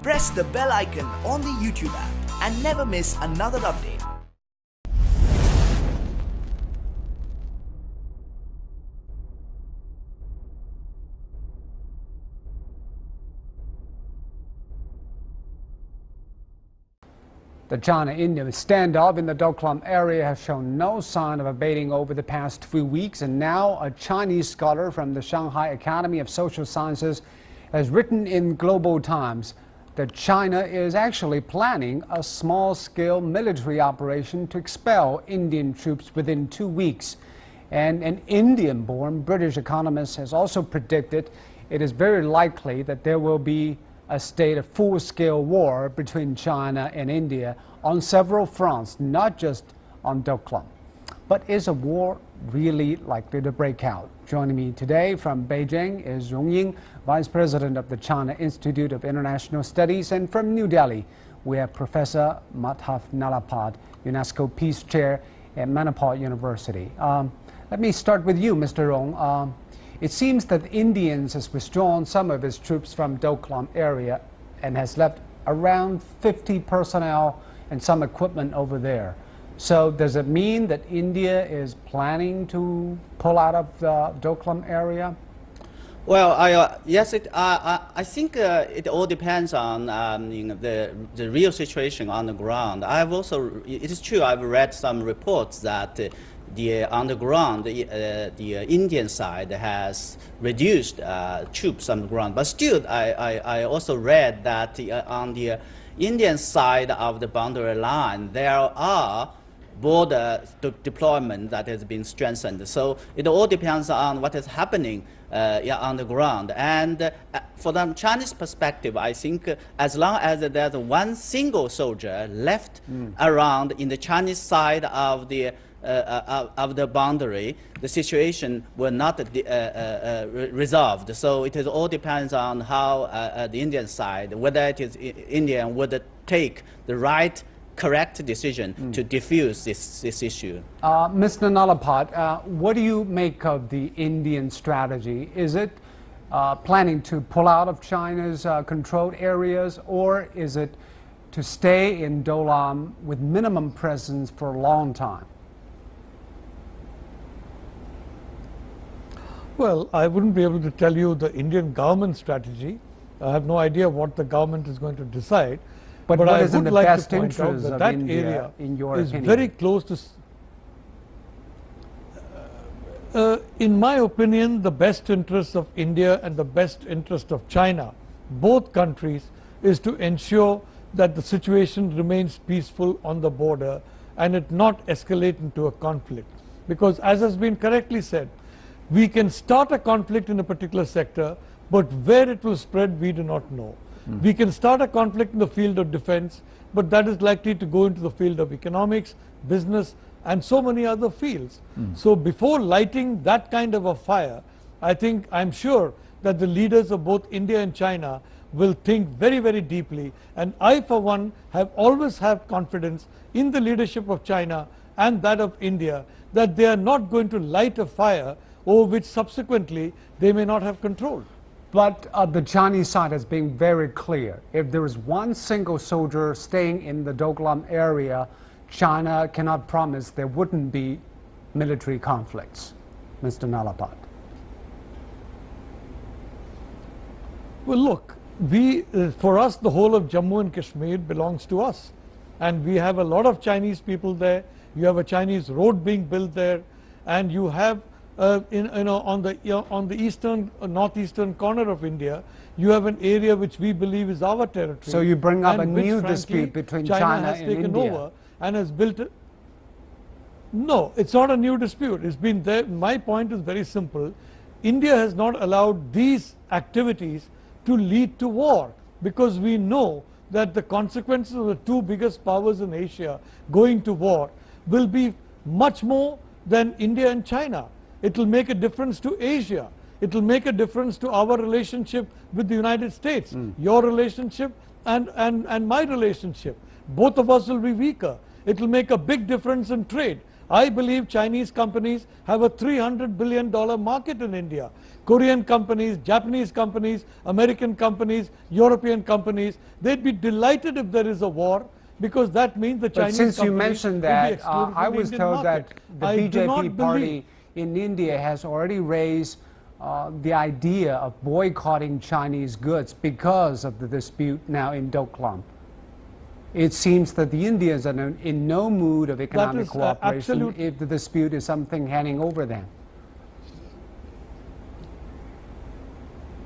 press the bell icon on the YouTube app and never miss another update. The China-India standoff in the Doklam area has shown no sign of abating over the past few weeks, and now a Chinese scholar from the Shanghai Academy of Social Sciences has written in Global Times that China is actually planning a small-scale military operation to expel Indian troops within 2 weeks. And an Indian-born British economist has also predicted it is very likely that there will be a state of full-scale war between China and India on several fronts, not just on Doklam. But is a war really likely to break out? Joining me today from Beijing is Rong Ying, Vice President of the China Institute of International Studies, and from New Delhi we have Professor Madhav Nalapad, UNESCO Peace Chair at Manipal University. Let me start with you, Mr. Rong. It seems that Indians has withdrawn some of its troops from Doklam area and has left around 50 personnel and some equipment over there. So does it mean that India is planning to pull out of the Doklam area? Well, yes, I think it all depends on the real situation on the ground. It is true, I've read some reports that on the ground, the Indian side has reduced troops on the ground. But still, I also read that on the Indian side of the boundary line, there are border deployment that has been strengthened. So it all depends on what is happening on the ground. And for the Chinese perspective, I think as long as there's one single soldier left around in the Chinese side of the boundary, the situation will not resolved. So it all depends on how the Indian side, whether it is Indian, would take the right, correct decision to defuse this issue. Mr. Nalapad, what do you make of the Indian strategy? Is it planning to pull out of China's controlled areas, or is it to stay in Doklam with minimum presence for a long time? Well, I wouldn't be able to tell you the Indian government strategy. I have no idea what the government is going to decide. But what I is in would the like best to point out interest that of India, area in your is opinion? very close to. In my opinion, the best interest of India and the best interest of China, both countries, is to ensure that the situation remains peaceful on the border and it not escalate into a conflict. Because as has been correctly said, we can start a conflict in a particular sector, but where it will spread, we do not know. We can start a conflict in the field of defense, but that is likely to go into the field of economics, business, and so many other fields. So before lighting that kind of a fire, I'm sure that the leaders of both India and China will think very, very deeply. And I, for one, have always had confidence in the leadership of China and that of India, that they are not going to light a fire over which subsequently they may not have control. But the Chinese side has been very clear. If there is one single soldier staying in the Doklam area, China cannot promise there wouldn't be military conflicts. Mr. Nalapad. Well, look, for us, the whole of Jammu and Kashmir belongs to us. And we have a lot of Chinese people there. You have a Chinese road being built there. And you have on the eastern, northeastern corner of India, you have an area which we believe is our territory. So you bring up a which, new frankly, dispute between China has and taken India. over and has built it. No, it's not a new dispute. It's been there. My point is very simple. India has not allowed these activities to lead to war, because we know that the consequences of the two biggest powers in Asia going to war will be much more than India and China. It will make a difference to Asia. It will make a difference to our relationship with the United States, your relationship and my relationship. Both of us will be weaker. It will make a big difference in trade. I believe Chinese companies have a $300 billion market in India. Korean companies, Japanese companies, American companies, European companies, they'd be delighted if there is a war, because that means the Chinese Since you companies mentioned will be that, excluded I from the was Indian told market. that the I do not BJP party believe- in India has already raised the idea of boycotting Chinese goods because of the dispute now in Doklam. It seems that the Indians are in no mood of economic is, cooperation if the dispute is something hanging over them.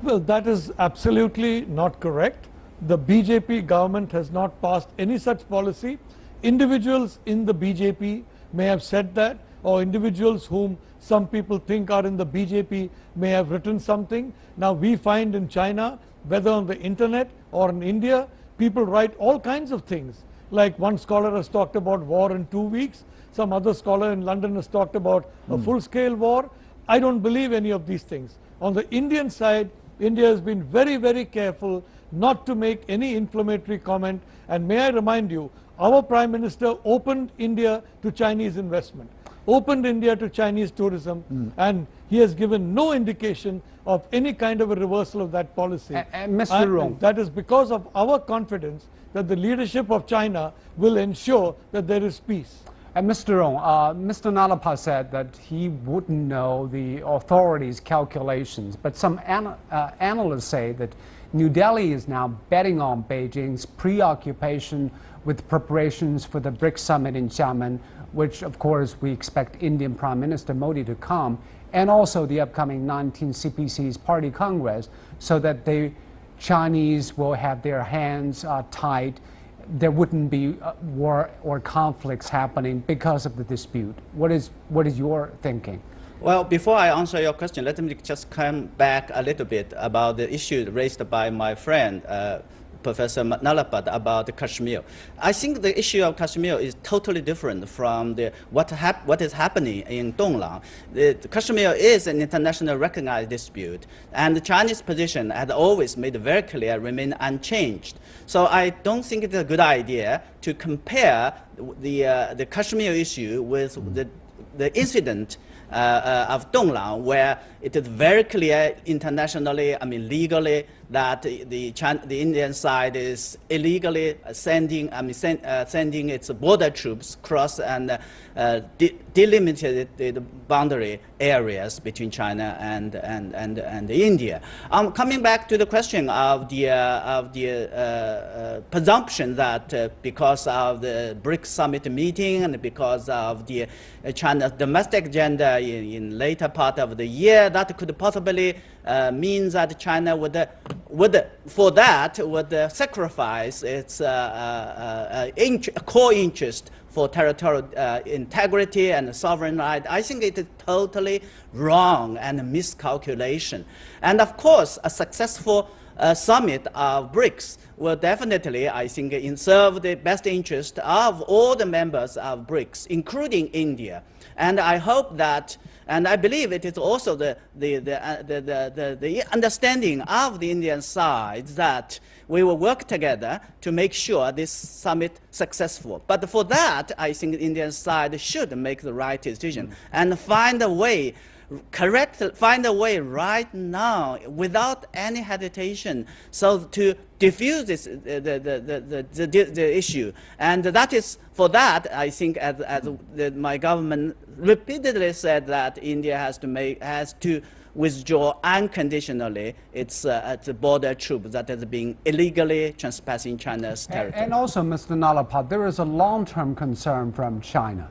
Well, that is absolutely not correct. The BJP government has not passed any such policy. Individuals in the BJP may have said that, or individuals whom some people think are in the BJP may have written something. Now we find in China, whether on the internet or in India, people write all kinds of things. Like one scholar has talked about war in 2 weeks. Some other scholar in London has talked about a full-scale war. I don't believe any of these things. On the Indian side, India has been very, very careful not to make any inflammatory comment. And may I remind you, our Prime Minister opened India to Chinese investment, opened India to Chinese tourism, and he has given no indication of any kind of a reversal of that policy. And Mr. Rong, that is because of our confidence that the leadership of China will ensure that there is peace. And Mr. Rong, Mr. Nalapa said that he wouldn't know the authorities' calculations, but some analysts say that New Delhi is now betting on Beijing's preoccupation with preparations for the BRICS summit in Xiamen, which of course we expect Indian Prime Minister Modi to come, and also the upcoming 19 CPC's Party Congress, so that the Chinese will have their hands tied. There wouldn't be war or conflicts happening because of the dispute. What is your thinking? Well, before I answer your question, let me just come back a little bit about the issue raised by my friend, Professor Nalapat, about Kashmir. I think the issue of Kashmir is totally different from what is happening in Donglang. Kashmir is an internationally recognized dispute, and the Chinese position has always made very clear, remain unchanged. So I don't think it's a good idea to compare the Kashmir issue with the incident of Donglang, where it is very clear internationally, legally, that the Indian side is illegally sending its border troops across and delimited the boundary areas between China and India. Coming back to the question of the presumption that because of the BRICS summit meeting and because of the China's domestic agenda in later part of the year, that could possibly mean that China would sacrifice its core interest for territorial integrity and sovereign right. I think it is totally wrong and a miscalculation. And of course, a successful summit of BRICS will definitely, I think, serve the best interest of all the members of BRICS, including India. And I hope that, and I believe it is also the understanding of the Indian side that we will work together to make sure this summit successful. But for that, I think the Indian side should make the right decision and find a way right now without any hesitation, so to diffuse this, the issue. And that is, for that, I think, as my government repeatedly said, that India has to withdraw unconditionally its border troops that has been illegally trespassing China's territory. And also, Mr. Nalapat, there is a long-term concern from China.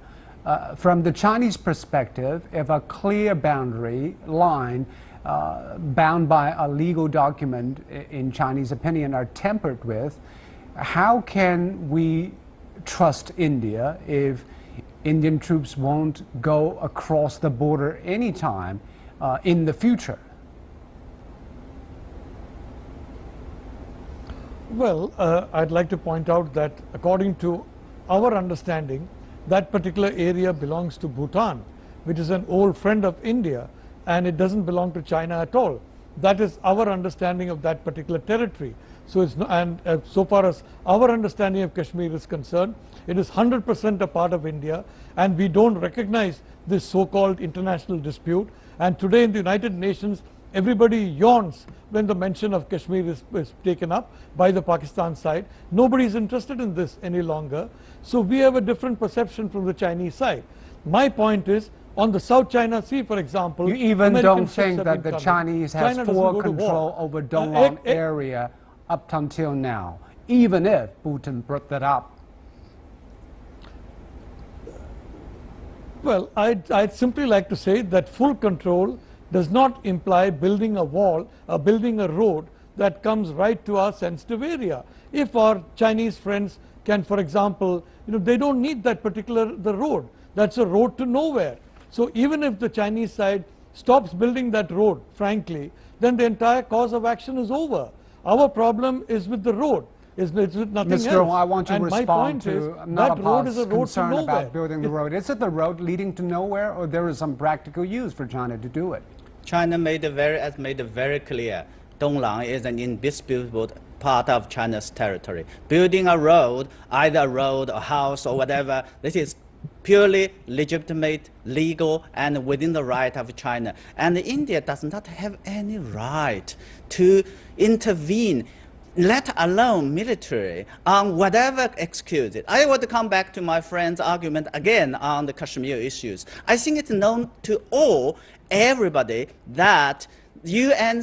From the Chinese perspective, if a clear boundary line bound by a legal document, in Chinese opinion, are tempered with, how can we trust India if Indian troops won't go across the border anytime in the future? Well, I'd like to point out that according to our understanding, that particular area belongs to Bhutan, which is an old friend of India, and it doesn't belong to China at all. That is our understanding of that particular territory. So it's no, and so far as our understanding of Kashmir is concerned, it is 100% a part of India, and we don't recognize this so-called international dispute. And today in the United Nations, everybody yawns when the mention of Kashmir is taken up by the Pakistan side. Nobody is interested in this any longer. So we have a different perception from the Chinese side. My point is, on the South China Sea, for example, you even American don't ships think have that been the coming. Chinese has China full doesn't go to control war. over Dongguan area up until now, even if Putin brought that up? Well, I'd simply like to say that full control does not imply building a wall or building a road that comes right to our sensitive area. If our Chinese friends can, for example, they don't need that the road. That's a road to nowhere. So even if the Chinese side stops building that road, frankly, then the entire cause of action is over. Our problem is with the road. It's with nothing else. Mr. I want you to And my respond point is, to that road is a road to concern nowhere. about building the road. Is it the road leading to nowhere, or there is some practical use for China to do it? China made it very clear, Donglang is an indisputable part of China's territory. Building a road, either a road, a house, or whatever, this is purely legitimate, legal, and within the right of China. And India does not have any right to intervene, let alone military, on whatever excuse it. I would come back to my friend's argument again on the Kashmir issues. I think it's known to everybody that UN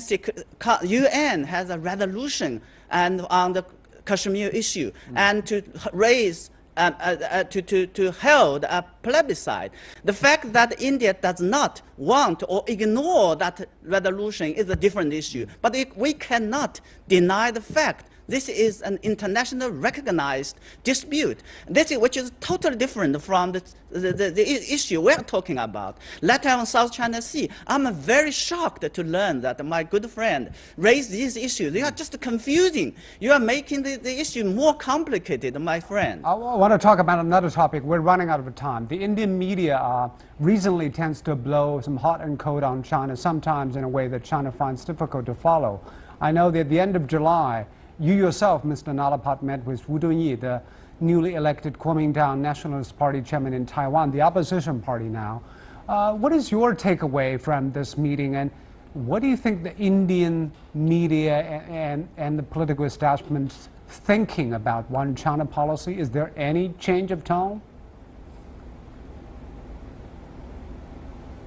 has a resolution and on the Kashmir issue, and to raise to hold a plebiscite. The fact that India does not want or ignore that resolution is a different issue. But we cannot deny the fact this is an international recognized dispute, which is totally different from the issue we're talking about. Let alone South China Sea. I'm very shocked to learn that my good friend raised these issues. They are just confusing. You are making the issue more complicated, my friend. I want to talk about another topic. We're running out of time. The Indian media recently tends to blow some hot and cold on China, sometimes in a way that China finds difficult to follow. I know that at the end of July, you yourself, Mr. Nalapat, met with Wu Dunyi, the newly elected Kuomintang Nationalist Party chairman in Taiwan, the opposition party now. What is your takeaway from this meeting, and what do you think the Indian media and the political establishment's thinking about one China policy? Is there any change of tone?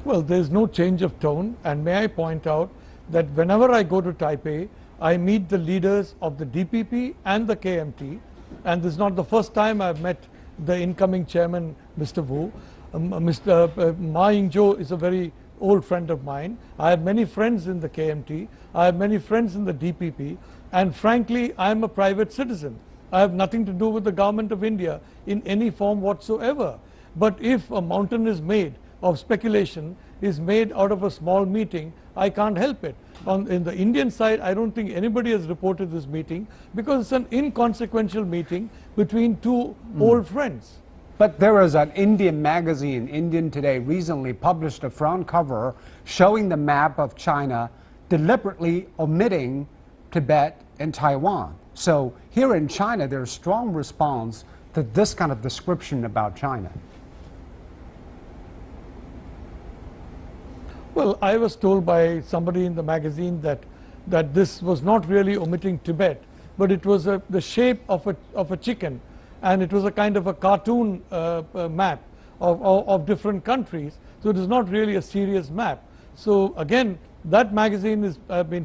Well, there's no change of tone, and may I point out that whenever I go to Taipei, I meet the leaders of the DPP and the KMT, and this is not the first time I've met the incoming chairman, Mr. Wu. Mr. Ma Ying-jeou is a very old friend of mine. I have many friends in the KMT. I have many friends in the DPP, and frankly, I'm a private citizen. I have nothing to do with the government of India in any form whatsoever. But if a mountain is made of speculation, is made out of a small meeting, I can't help it. In the Indian side, I don't think anybody has reported this meeting because it's an inconsequential meeting between two old friends. But there was an Indian magazine, Indian Today, recently published a front cover showing the map of China deliberately omitting Tibet and Taiwan. So here in China, there's strong response to this kind of description about China. Well, I was told by somebody in the magazine that this was not really omitting Tibet, but it was the shape of a chicken, and it was a kind of a cartoon map of different countries. So it is not really a serious map. So again, that magazine is,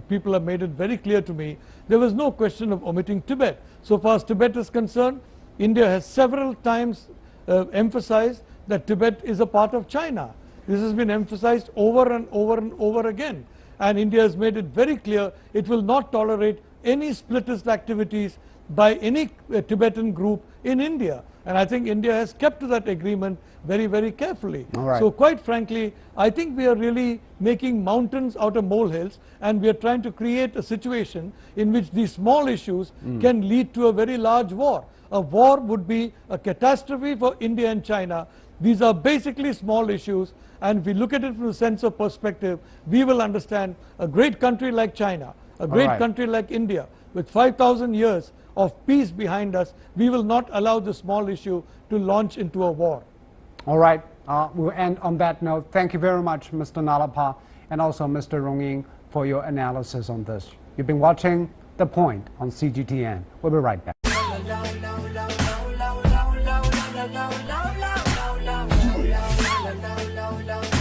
people have made it very clear to me, there was no question of omitting Tibet. So far as Tibet is concerned, India has several times emphasized that Tibet is a part of China. This has been emphasized over and over and over again. And India has made it very clear it will not tolerate any splittist activities by any Tibetan group in India. And I think India has kept to that agreement very, very carefully. So quite frankly, I think we are really making mountains out of molehills, and we are trying to create a situation in which these small issues can lead to a very large war. A war would be a catastrophe for India and China, These are basically small issues, and if we look at it from the sense of perspective, we will understand a great country like China, a great right. country like India, with 5,000 years of peace behind us, we will not allow this small issue to launch into a war. All right, we'll end on that note. Thank you very much, Mr. Nalapa, and also Mr. Rong Ying, for your analysis on this. You've been watching The Point on CGTN. We'll be right back. Low, low, low, low, low, low, low, low, low, low, low, low, low, low, low.